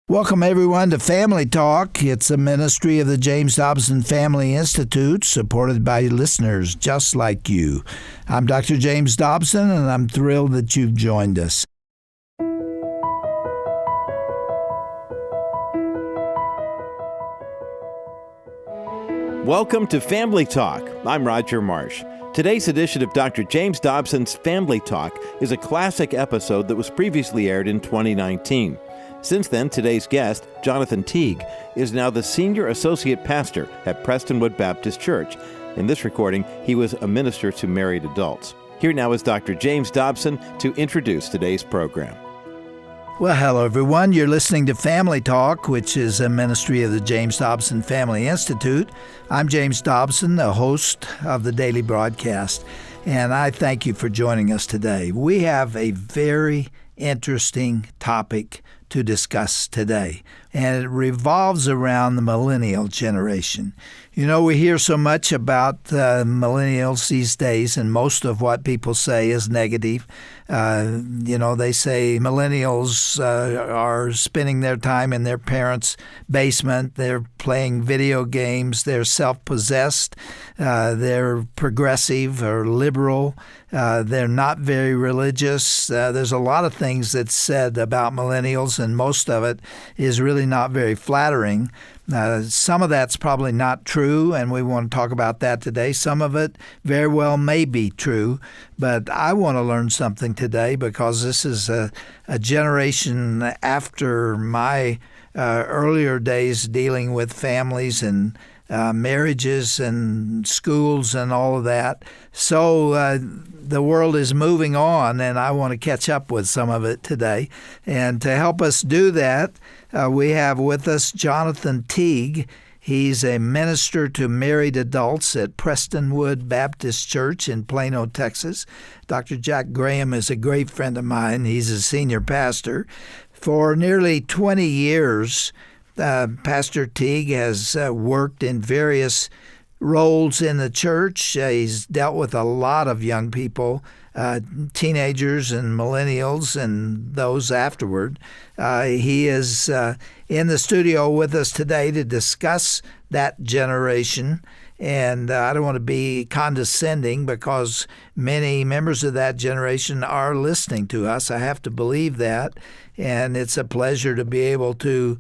Welcome, everyone, to Family Talk. It's a ministry of the James Dobson Family Institute, supported by listeners just like you. I'm Dr. James Dobson, and I'm thrilled that you've joined us. Welcome to Family Talk. I'm Roger Marsh. Today's edition of Dr. James Dobson's Family Talk is a classic episode that was previously aired in 2019. Since then, today's guest, Jonathan Teague, is now the Senior Associate Pastor at Prestonwood Baptist Church. In this recording, he was a minister to married adults. Here now is Dr. James Dobson to introduce today's program. Well, hello, everyone. You're listening to Family Talk, which is a ministry of the James Dobson Family Institute. I'm James Dobson, the host of the daily broadcast, and I thank you for joining us today. We have a very interesting topic to discuss today, and it revolves around the millennial generation. You know, we hear so much about millennials these days, and most of what people say is negative. They say millennials are spending their time in their parents' basement. They're playing video games. They're self-possessed. They're progressive or liberal. They're not very religious. There's a lot of things that's said about millennials, and most of it is really not very flattering. Some of that's probably not true, and we want to talk about that today. Some of it very well may be true, but I want to learn something today because this is a generation after my earlier days dealing with families and marriages and schools and all of that. So the world is moving on, and I want to catch up with some of it today. And to help us do that, we have with us Jonathan Teague. He's a minister to married adults at Prestonwood Baptist Church in Plano, Texas. Dr. Jack Graham is a great friend of mine. He's a senior pastor. For nearly 20 years, Pastor Teague has worked in various roles in the church. He's dealt with a lot of young people, teenagers and millennials and those afterward. He is in the studio with us today to discuss that generation. And I don't want to be condescending because many members of that generation are listening to us. I have to believe that. And it's a pleasure to be able to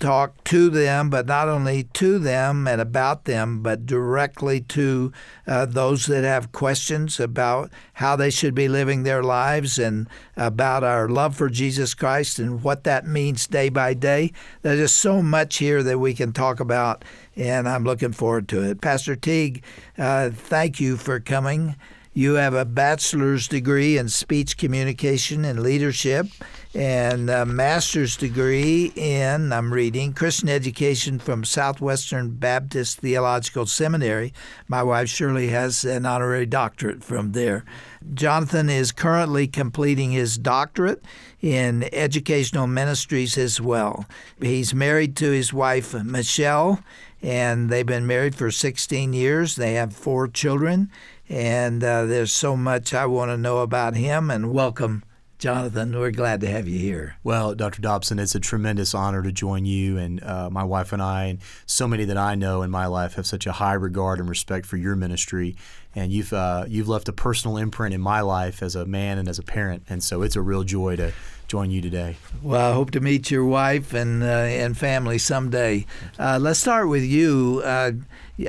talk to them, but not only to them and about them, but directly to those that have questions about how they should be living their lives and about our love for Jesus Christ and what that means day by day. There's just so much here that we can talk about, and I'm looking forward to it. Pastor Teague, thank you for coming. You have a bachelor's degree in speech communication and leadership and a master's degree in, I'm reading, Christian education from Southwestern Baptist Theological Seminary. My wife Shirley has an honorary doctorate from there. Jonathan is currently completing his doctorate in educational ministries as well. He's married to his wife Michelle, and they've been married for 16 years. They have 4 children. And there's so much I want to know about him. And welcome, Jonathan. We're glad to have you here. Well, Dr. Dobson, it's a tremendous honor to join you and my wife and I, and so many that I know in my life have such a high regard and respect for your ministry. And you've left a personal imprint in my life as a man and as a parent. And so it's a real joy to join you today. Well, I hope to meet your wife and family someday. Let's start with you.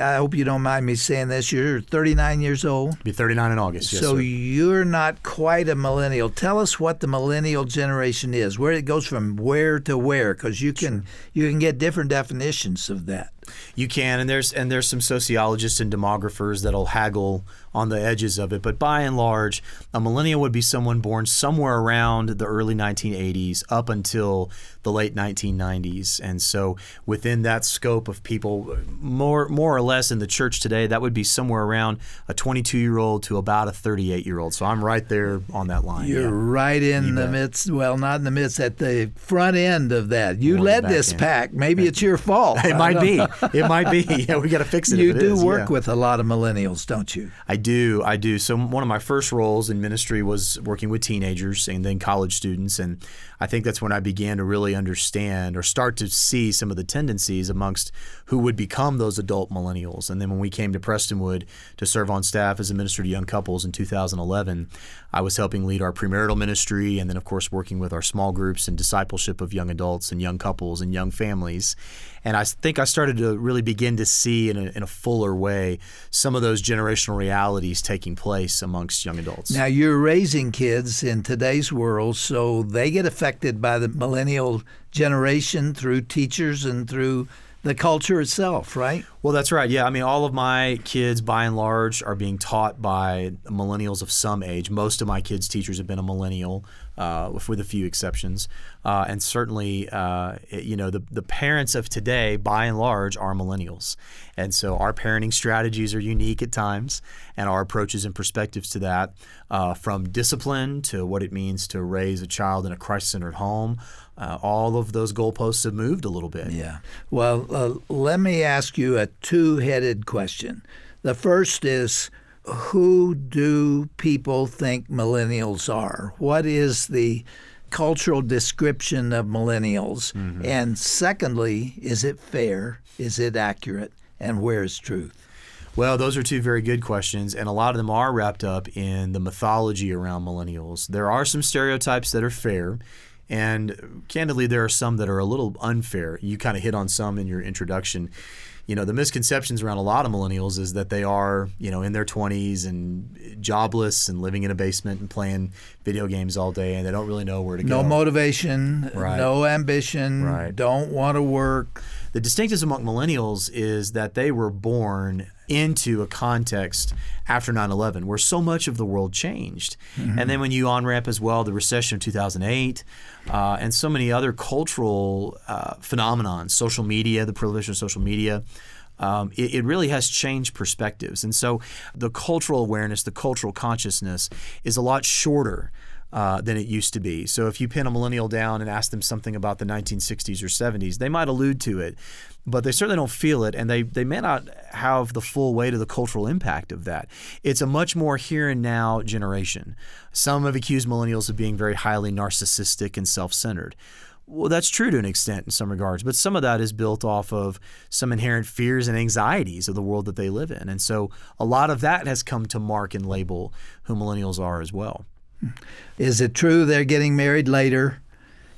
I hope you don't mind me saying this. You're 39 years old. Be 39 in August, yes, so sir. You're not quite a millennial. Tell us what the millennial generation is, where it goes from where to where, because you can get different definitions of that. You can, and there's some sociologists and demographers that'll haggle on the edges of it. But by and large, a millennial would be someone born somewhere around the early 1980s up until the late 1990s. And so within that scope of people, more or less in the church today, that would be somewhere around a 22-year-old to about a 38-year-old. So I'm right there on that line. You're right in the midst, well, not in the midst, at the front end of that. You led this pack. Maybe it's your fault. It might be. It might be. Yeah, we got to fix it. You do work with a lot of millennials, don't you? I do. So one of my first roles in ministry was working with teenagers and then college students. And I think that's when I began to really understand or start to see some of the tendencies amongst who would become those adult millennials. And then when we came to Prestonwood to serve on staff as a minister to young couples in 2011, I was helping lead our premarital ministry and then, of course, working with our small groups and discipleship of young adults and young couples and young families. And I think I started to really begin to see in a fuller way some of those generational realities taking place amongst young adults. Now, you're raising kids in today's world, so they get affected by the millennial generation through teachers and through the culture itself, right? Well, that's right. Yeah, I mean, all of my kids, by and large, are being taught by millennials of some age. Most of my kids' teachers have been a millennial, with a few exceptions. And certainly, the parents of today, by and large, are millennials. And so our parenting strategies are unique at times, and our approaches and perspectives to that, from discipline to what it means to raise a child in a Christ-centered home, all of those goalposts have moved a little bit. Yeah. Well, let me ask you a two-headed question. The first is, who do people think millennials are? What is the cultural description of millennials? Mm-hmm. And secondly, is it fair? Is it accurate? And where is truth? Well, those are two very good questions, and a lot of them are wrapped up in the mythology around millennials. There are some stereotypes that are fair, and candidly, there are some that are a little unfair. You kind of hit on some in your introduction. The misconceptions around a lot of millennials is that they are, in their 20s and jobless and living in a basement and playing video games all day, and they don't really know where to go. No motivation, right. No ambition, right. Don't want to work. The distinctives among millennials is that they were born into a context after 9/11 where so much of the world changed. Mm-hmm. And then when you on-ramp as well the recession of 2008 and so many other cultural phenomenons, social media, the proliferation of social media, it really has changed perspectives. And so the cultural awareness, the cultural consciousness is a lot shorter than it used to be. So if you pin a millennial down and ask them something about the 1960s or 70s, they might allude to it, but they certainly don't feel it, and they may not have the full weight of the cultural impact of that. It's a much more here and now generation. Some have accused millennials of being very highly narcissistic and self-centered. Well, that's true to an extent in some regards, but some of that is built off of some inherent fears and anxieties of the world that they live in. And so a lot of that has come to mark and label who millennials are as well. Is it true they're getting married later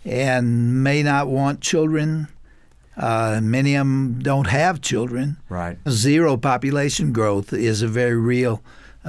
and may not want children? Many of them don't have children. Right. Zero population growth is a very real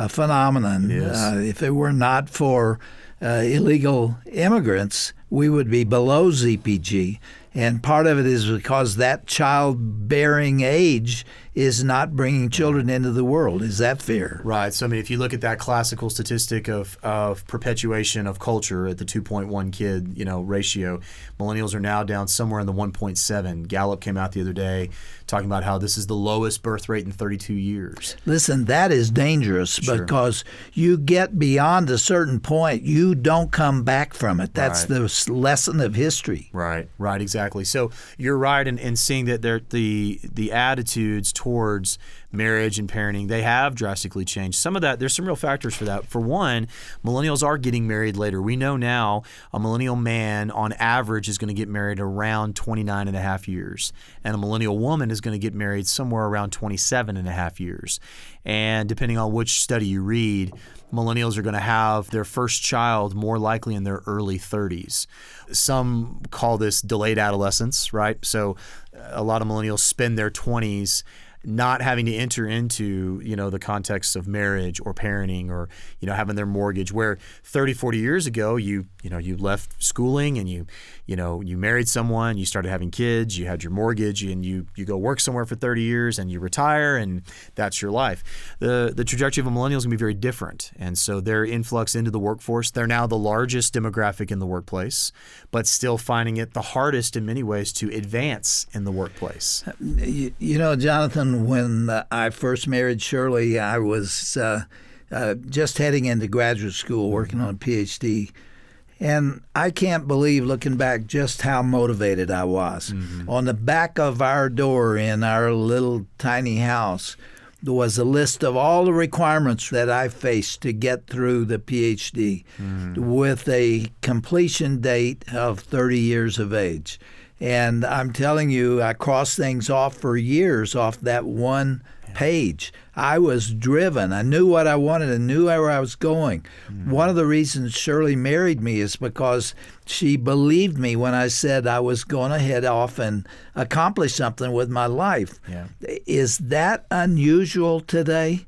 phenomenon. It is. If it were not for illegal immigrants, we would be below ZPG. And part of it is because that childbearing age is not bringing children into the world. Is that fair? Right. So, I mean, if you look at that classical statistic of perpetuation of culture at the 2.1 kid, ratio, millennials are now down somewhere in the 1.7. Gallup came out the other day talking about how this is the lowest birth rate in 32 years. Listen, that is dangerous because you get beyond a certain point, you don't come back from it. That's the lesson of history. Right, exactly. So you're right in seeing that the attitudes towards marriage and parenting, they have drastically changed. Some of that, there's some real factors for that. For one, millennials are getting married later. We know now a millennial man on average is going to get married around 29 and a half years, and a millennial woman is going to get married somewhere around 27 and a half years. And depending on which study you read, millennials are going to have their first child more likely in their early 30s. Some call this delayed adolescence, right? So a lot of millennials spend their 20s not having to enter into, the context of marriage or parenting or, having their mortgage, where 30, 40 years ago, you left schooling and you married someone, you started having kids, you had your mortgage, and you go work somewhere for 30 years and you retire, and that's your life. The trajectory of a millennial is going to be very different. And so their influx into the workforce, they're now the largest demographic in the workplace, but still finding it the hardest in many ways to advance in the workplace. Jonathan, when I first married Shirley, I was just heading into graduate school, working on a PhD. And I can't believe, looking back, just how motivated I was. Mm-hmm. On the back of our door in our little tiny house, was a list of all the requirements that I faced to get through the PhD with a completion date of 30 years of age. And I'm telling you, I crossed things off for years off that one page. I was driven. I knew what I wanted. I knew where I was going. One of the reasons Shirley married me is because she believed me when I said I was going to head off and accomplish something with my life. Yeah. Is that unusual today?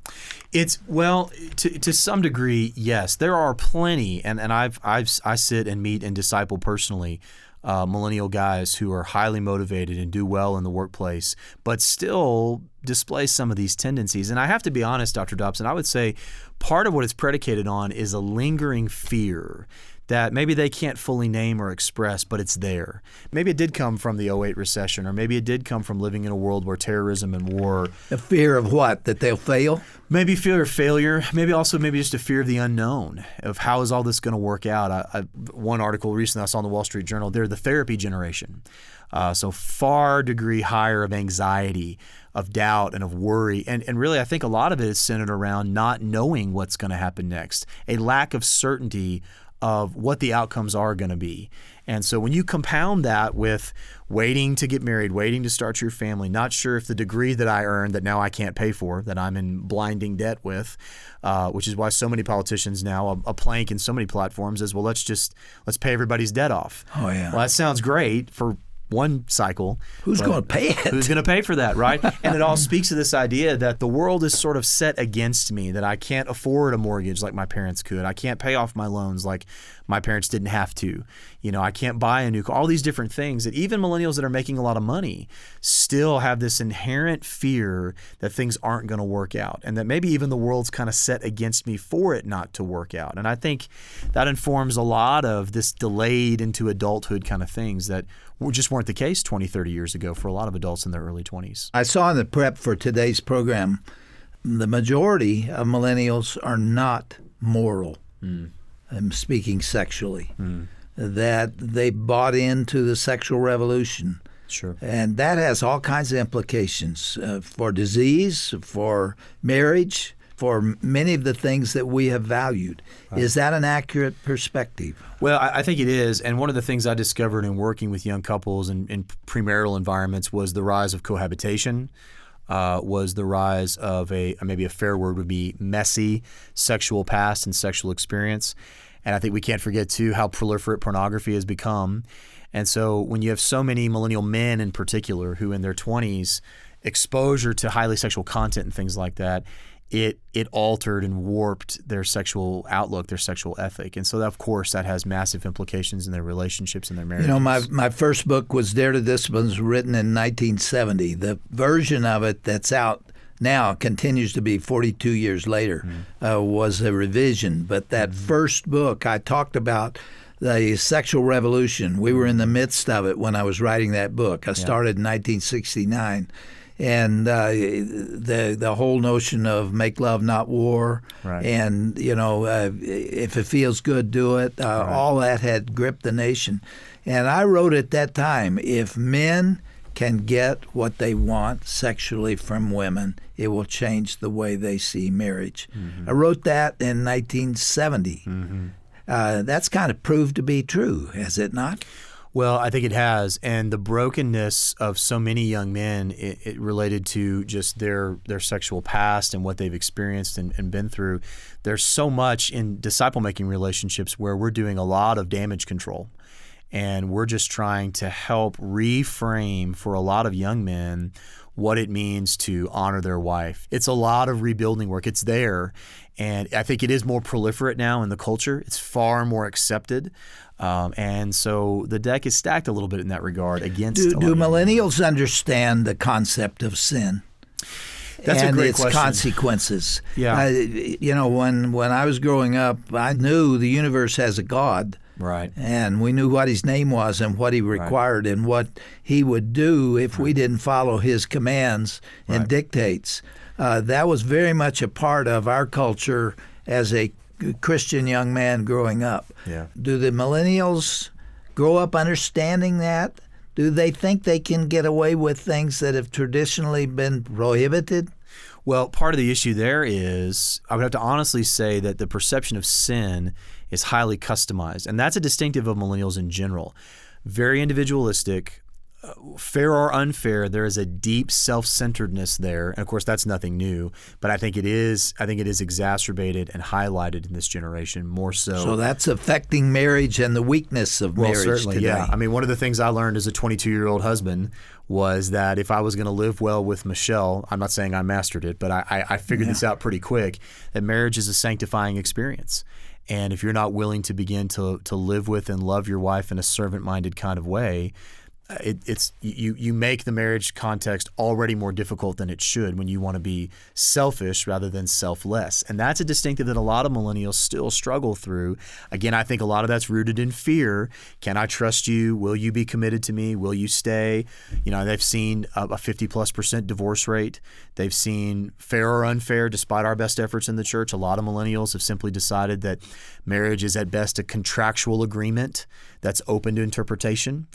It's to some degree, yes. There are plenty, and I sit and meet and disciple personally millennial guys who are highly motivated and do well in the workplace, but still display some of these tendencies. And I have to be honest, Dr. Dobson, I would say part of what it's predicated on is a lingering fear that maybe they can't fully name or express, but it's there. Maybe it did come from the '08 recession, or maybe it did come from living in a world where terrorism and war. A fear of what? That they'll fail? Maybe fear of failure. Maybe just a fear of the unknown, of how is all this going to work out. One article recently I saw in the Wall Street Journal, they're the therapy generation. So far degree higher of anxiety, of doubt, and of worry. And really, I think a lot of it is centered around not knowing what's going to happen next, a lack of certainty of what the outcomes are going to be. And so when you compound that with waiting to get married, waiting to start your family, not sure if the degree that I earned that now I can't pay for, that I'm in blinding debt with, which is why so many politicians now, a plank in so many platforms is, well, let's pay everybody's debt off. Oh, yeah. Well, that sounds great for one cycle. Who's going to pay it? Who's going to pay for that, right? And it all speaks to this idea that the world is sort of set against me, that I can't afford a mortgage like my parents could. I can't pay off my loans like my parents didn't have to. I can't buy a new car. All these different things that even millennials that are making a lot of money still have this inherent fear that things aren't going to work out, and that maybe even the world's kind of set against me for it not to work out. And I think that informs a lot of this delayed into adulthood kind of things that just weren't the case 20, 30 years ago for a lot of adults in their early 20s. I saw in the prep for today's program, the majority of millennials are not moral. I'm speaking sexually. That they bought into the sexual revolution. Sure. And that has all kinds of implications for disease, for marriage, for many of the things that we have valued. Right. Is that an accurate perspective? Well, I think it is. And one of the things I discovered in working with young couples in premarital environments was the rise of cohabitation, was the rise of maybe a fair word would be messy sexual past and sexual experience. And I think we can't forget, too, how proliferate pornography has become. And so when you have so many millennial men in particular who in their 20s, exposure to highly sexual content and things like that, it altered and warped their sexual outlook, their sexual ethic. And so, of course, that has massive implications in their relationships and their marriages. My first book was Dare to Discipline, was written in 1970. The version of it that's out now continues to be 42 years later, was a revision. But that first book, I talked about the sexual revolution. We were in the midst of it when I was writing that book. I started in 1969. And the whole notion of make love, not war, right. And, if it feels good, do it. Right. All that had gripped the nation. And I wrote at that time, if men can get what they want sexually from women, it will change the way they see marriage. I wrote that in 1970. That's kind of proved to be true, has it not? Well, I think it has. And the brokenness of so many young men it related to just their sexual past and what they've experienced and been through. There's so much in disciple-making relationships where we're doing a lot of damage control. And we're just trying to help reframe for a lot of young men what it means to honor their wife. It's a lot of rebuilding work. It's there. And I think it is more proliferate now in the culture. It's far more accepted. And so the deck is stacked a little bit in that regard against Do millennials understand the concept of sin? That's a great its question. Consequences. Yeah. When I was growing up, I knew the universe has a God. Right. And we knew what his name was and what he required and what he would do if we didn't follow his commands and dictates. That was very much a part of our culture as a Christian young man growing up. Yeah. Do the millennials grow up understanding that? Do they think they can get away with things that have traditionally been prohibited? Well, part of the issue there is I would have to honestly say that the perception of sin is highly customized, and that's a distinctive of millennials in general. Very individualistic. Fair or unfair, there is a deep self-centeredness there, and of course that's nothing new. But I think it is exacerbated and highlighted in this generation more so. So that's affecting marriage and the weakness of marriage certainly, today. Yeah. I mean, one of the things I learned as a 22-year-old husband was that if I was going to live well with Michelle, I'm not saying I mastered it, but I figured this out pretty quick. That marriage is a sanctifying experience. And if you're not willing to begin to live with and love your wife in a servant-minded kind of way, you make the marriage context already more difficult than it should when you want to be selfish rather than selfless. And that's a distinctive that a lot of millennials still struggle through. Again, I think a lot of that's rooted in fear. Can I trust you? Will you be committed to me? Will you stay? They've seen a 50+% divorce rate. They've seen fair or unfair, despite our best efforts in the church. A lot of millennials have simply decided that marriage is at best a contractual agreement that's open to interpretation.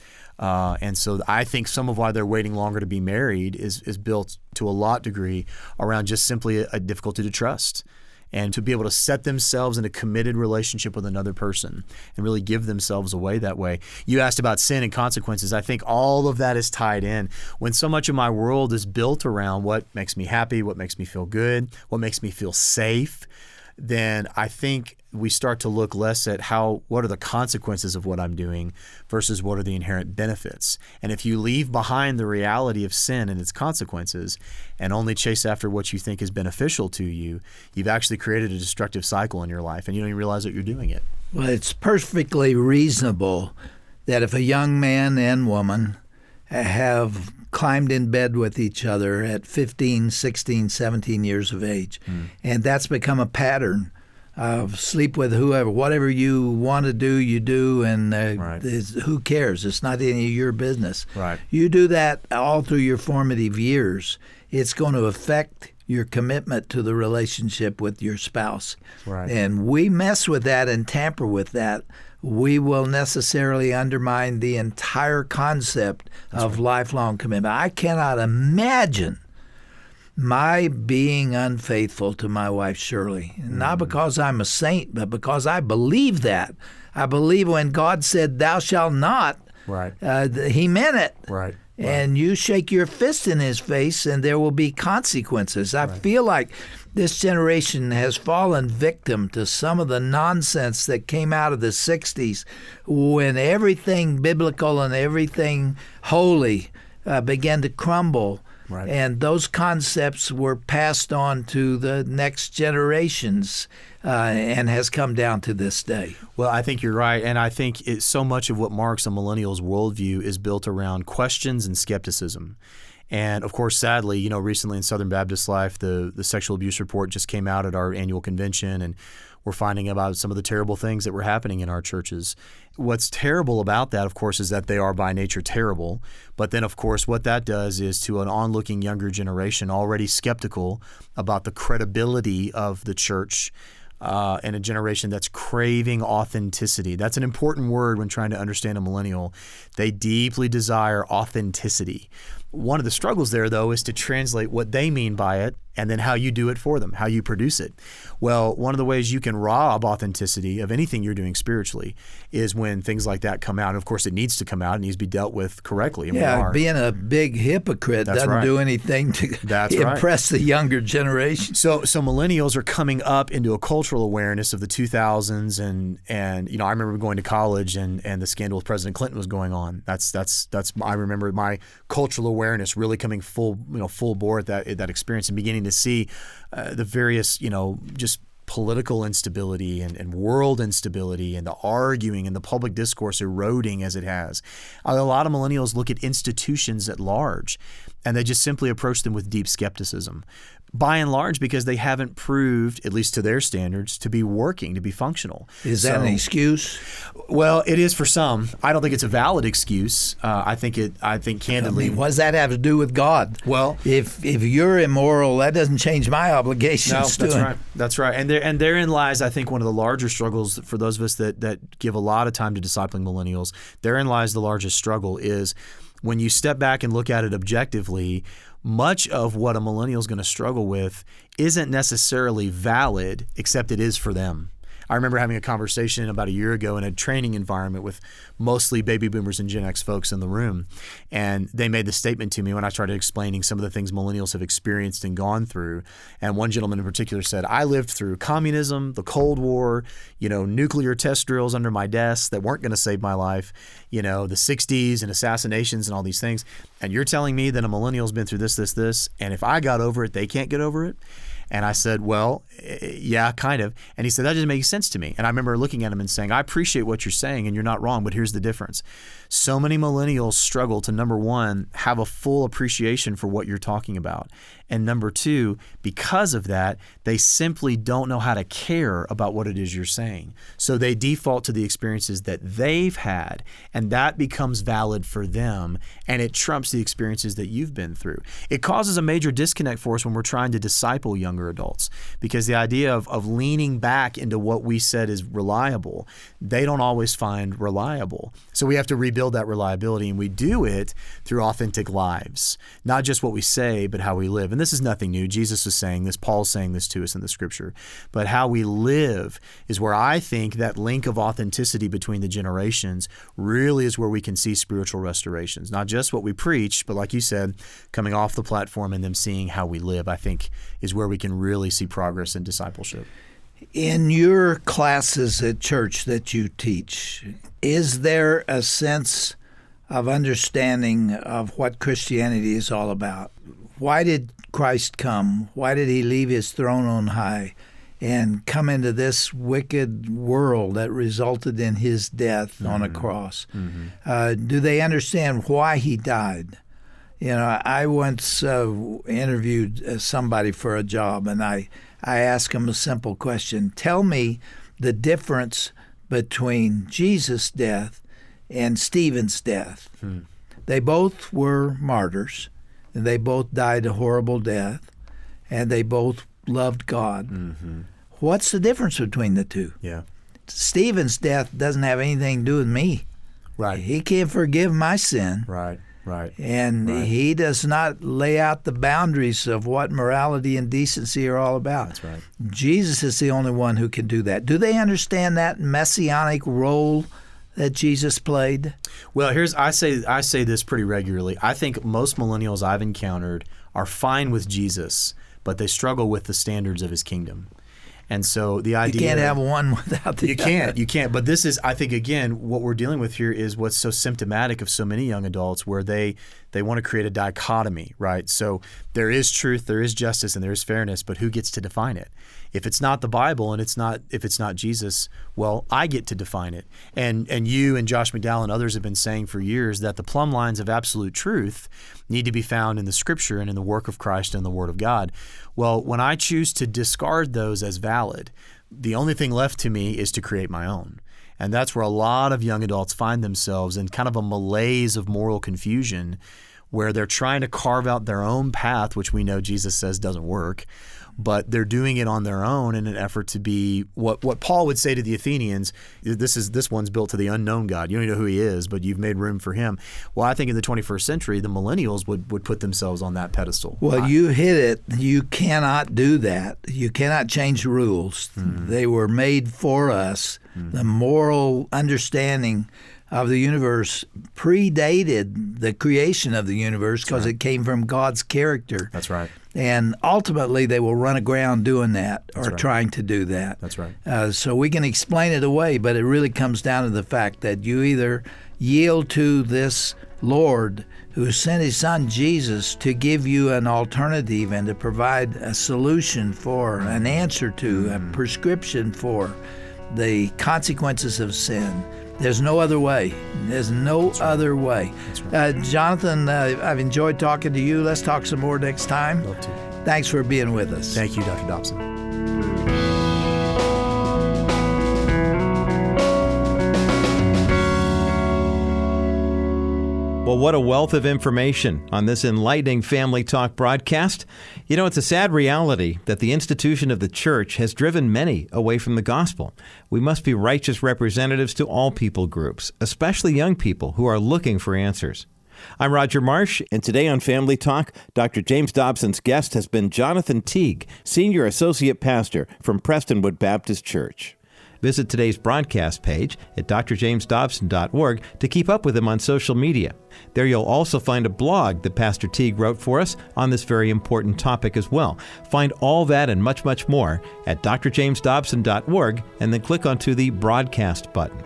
And so I think some of why they're waiting longer to be married is built to a lot degree around just simply a difficulty to trust and to be able to set themselves in a committed relationship with another person and really give themselves away that way. You asked about sin and consequences. I think all of that is tied in. When so much of my world is built around what makes me happy, what makes me feel good, what makes me feel safe, then I think we start to look less at what are the consequences of what I'm doing versus what are the inherent benefits. And if you leave behind the reality of sin and its consequences and only chase after what you think is beneficial to you, you've actually created a destructive cycle in your life, and you don't even realize that you're doing it. Well, it's perfectly reasonable that if a young man and woman have climbed in bed with each other at 15, 16, 17 years of age, and that's become a pattern of sleep with whoever, whatever you want to do, you do, and who cares? It's not any of your business. Right. You do that all through your formative years. It's going to affect your commitment to the relationship with your spouse. Right. And we mess with that and tamper with that, we will necessarily undermine the entire concept of lifelong commitment. I cannot imagine my being unfaithful to my wife, Shirley, not because I'm a saint, but because I believe that. I believe when God said, "Thou shalt not," He meant it. Right. And you shake your fist in his face, and there will be consequences. I feel like this generation has fallen victim to some of the nonsense that came out of the 60s when everything biblical and everything holy began to crumble. Right. And those concepts were passed on to the next generations and has come down to this day. Well, I think you're right. And I think so much of what marks a millennial's worldview is built around questions and skepticism. And of course, sadly, recently in Southern Baptist life, the sexual abuse report just came out at our annual convention, and we're finding about some of the terrible things that were happening in our churches. What's terrible about that, of course, is that they are by nature terrible. But then, of course, what that does is to an onlooking younger generation already skeptical about the credibility of the church, and a generation that's craving authenticity. That's an important word when trying to understand a millennial. They deeply desire authenticity. One of the struggles there, though, is to translate what they mean by it and then how you do it for them, how you produce it. Well, one of the ways you can rob authenticity of anything you're doing spiritually is when things like that come out. And of course, it needs to come out. It needs to be dealt with correctly. And being a big hypocrite doesn't do anything to impress the younger generation. So millennials are coming up into a cultural awareness of the 2000s, and I remember going to college and the scandal with President Clinton was going on. That's I remember my cultural awareness really coming full bore at that experience and beginning to see the various just political instability and world instability and the arguing and the public discourse eroding as it has. A lot of millennials look at institutions at large and they just simply approach them with deep skepticism. By and large, because they haven't proved, at least to their standards, to be working, to be functional. Is that an excuse? Well, it is for some. I don't think it's a valid excuse. I think candidly. What does that have to do with God? Well, if you're immoral, that doesn't change my obligations to him. Right. That's right. And therein lies, I think, one of the larger struggles for those of us that give a lot of time to discipling millennials. Therein lies the largest struggle is when you step back and look at it objectively, much of what a millennial is going to struggle with isn't necessarily valid, except it is for them. I remember having a conversation about a year ago in a training environment with mostly baby boomers and Gen X folks in the room. And they made the statement to me when I started explaining some of the things millennials have experienced and gone through. And one gentleman in particular said, I lived through communism, the Cold War, nuclear test drills under my desk that weren't going to save my life, the 60s and assassinations and all these things. And you're telling me that a millennial's been through this, and if I got over it, they can't get over it? And I said, well, yeah, kind of. And he said, that doesn't make sense to me. And I remember looking at him and saying, I appreciate what you're saying, and you're not wrong, but here's the difference. So many millennials struggle to, number one, have a full appreciation for what you're talking about. And number two, because of that, they simply don't know how to care about what it is you're saying. So they default to the experiences that they've had, and that becomes valid for them, and it trumps the experiences that you've been through. It causes a major disconnect for us when we're trying to disciple younger adults, because the idea of leaning back into what we said is reliable, they don't always find reliable. So we have to rebuild that reliability, and we do it through authentic lives, not just what we say, but how we live. And this is nothing new. Jesus is saying this. Paul's saying this to us in the Scripture. But how we live is where I think that link of authenticity between the generations really is where we can see spiritual restorations. Not just what we preach, but like you said, coming off the platform and them seeing how we live, I think is where we can really see progress in discipleship. In your classes at church that you teach, is there a sense of understanding of what Christianity is all about? Why did Christ come? Why did he leave his throne on high and come into this wicked world that resulted in his death on a cross? Do they understand why he died? I once interviewed somebody for a job, and I asked him a simple question. Tell me the difference between Jesus' death and Stephen's death. They both were martyrs, and they both died a horrible death, and they both loved God. What's the difference between the two? Yeah. Stephen's death doesn't have anything to do with me. Right. He can't forgive my sin. Right. And he does not lay out the boundaries of what morality and decency are all about. That's right. Jesus is the only one who can do that. Do they understand that messianic role that Jesus played? Well, I say this pretty regularly. I think most millennials I've encountered are fine with Jesus, but they struggle with the standards of his kingdom. And so the idea... You can't have one without the other. You can't. But this is, I think, again, what we're dealing with here is what's so symptomatic of so many young adults, where they want to create a dichotomy, right? So there is truth, there is justice, and there is fairness, but who gets to define it? If it's not the Bible and if it's not Jesus, well, I get to define it. And you and Josh McDowell and others have been saying for years that the plumb lines of absolute truth need to be found in the Scripture and in the work of Christ and the Word of God. Well, when I choose to discard those as valid, the only thing left to me is to create my own. And that's where a lot of young adults find themselves in kind of a malaise of moral confusion, where they're trying to carve out their own path, which we know Jesus says doesn't work, but they're doing it on their own in an effort to be what Paul would say to the Athenians. This one's built to the unknown God. You don't even know who he is, but you've made room for him. Well, I think in the 21st century, the millennials would put themselves on that pedestal. Well, you hit it. You cannot do that. You cannot change rules. They were made for us. The moral understanding of the universe predated the creation of the universe because it came from God's character. That's right. And ultimately, they will run aground doing that or trying to do that. That's right. So we can explain it away, but it really comes down to the fact that you either yield to this Lord who sent his son Jesus to give you an alternative and to provide a solution for, an answer to, a prescription for the consequences of sin. There's no other way. There's no other way. Jonathan, I've enjoyed talking to you. Let's talk some more next time. Love to. Thanks for being with us. Thank you, Dr. Dobson. Well, what a wealth of information on this enlightening Family Talk broadcast. You know, it's a sad reality that the institution of the church has driven many away from the gospel. We must be righteous representatives to all people groups, especially young people who are looking for answers. I'm Roger Marsh, and today on Family Talk, Dr. James Dobson's guest has been Jonathan Teague, Senior Associate Pastor from Prestonwood Baptist Church. Visit today's broadcast page at drjamesdobson.org to keep up with him on social media. There you'll also find a blog that Pastor Teague wrote for us on this very important topic as well. Find all that and much, much more at drjamesdobson.org and then click onto the broadcast button.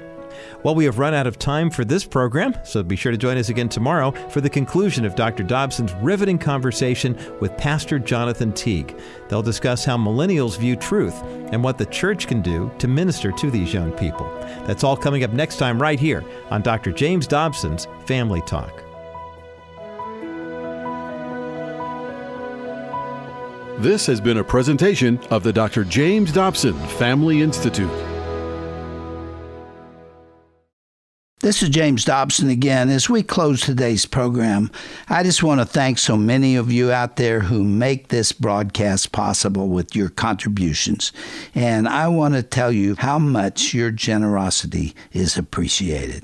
Well, we have run out of time for this program, so be sure to join us again tomorrow for the conclusion of Dr. Dobson's riveting conversation with Pastor Jonathan Teague. They'll discuss how millennials view truth and what the church can do to minister to these young people. That's all coming up next time right here on Dr. James Dobson's Family Talk. This has been a presentation of the Dr. James Dobson Family Institute. This is James Dobson again. As we close today's program, I just want to thank so many of you out there who make this broadcast possible with your contributions. And I want to tell you how much your generosity is appreciated.